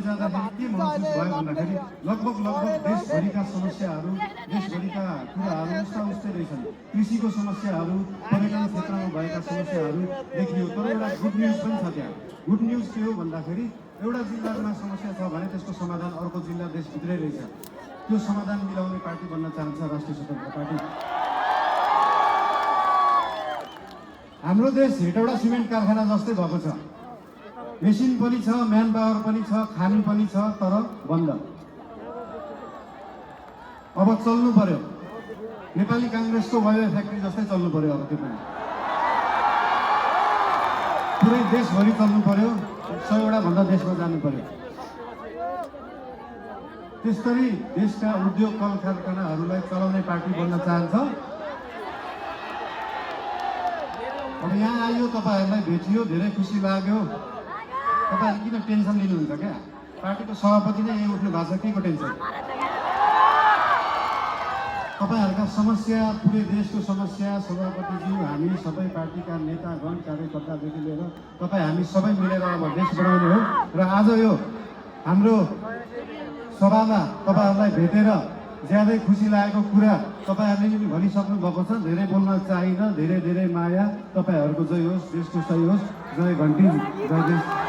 जाँदाखेरि के महसुस भयो भन्दाखेरि लगभग देशभरिका समस्याहरू देशभरिका कुराहरू उस्ता उस्तै रहेछन्। कृषिको समस्याहरू, पर्यटन क्षेत्रमा भएका समस्याहरू देखियो। तर एउटा गुड न्युज पनि छ त्यहाँ। गुड न्युज के हो भन्दाखेरि एउटा जिल्लामा समस्या छ भने त्यसको समाधान अर्को जिल्ला देशभित्रै रहेछ। त्यो समाधान मिलाउने पार्टी बन्न चाहन्छ राष्ट्रिय स्वतन्त्र पार्टी। हाम्रो देश हेटौडा सिमेन्ट कारखाना जस्तै भएको छ। मेसिन पनि छ, म्यान पावर पनि छ, खानी पनि छ, तर बन्द। अब चल्नु पर्यो। नेपाली काङ्ग्रेसको वायु फ्याक्ट्री जस्तै चल्नु पर्यो। अब त्यो पनि पुरै देशभरि चल्नु पर्यो। 100 वटा भन्दा देशमा जानु पर्यो। त्यसरी देशका उद्योग कल कारखानाहरूलाई चलाउने पार्टी बन्न चाहन्छ। अब यहाँ आयो, तपाईँहरूलाई भेटियो, धेरै खुसी लाग्यो। तपाईँहरू किन टेन्सन लिनुहुन्छ क्या? पार्टीको सभापति नै यही उठ्नु भएको छ, के को टेन्सन? तपाईँहरूका समस्या, पुरै देशको समस्या सभापतिज्यू, हामी सबै पार्टीका नेतागण कार्यकर्तादेखि लिएर तपाईँ हामी सबै मिलेर अब देश बनाउने हो। र आज यो हाम्रो सभामा तपाईँहरूलाई भेटेर ज्यादै खुसी लागेको कुरा तपाईँहरूले पनि भनिसक्नु भएको छ। धेरै बोल्न चाहिन, धेरै धेरै माया। तपाईँहरूको जय होस्, देशको सही होस्। जय घन्टी, जय देश।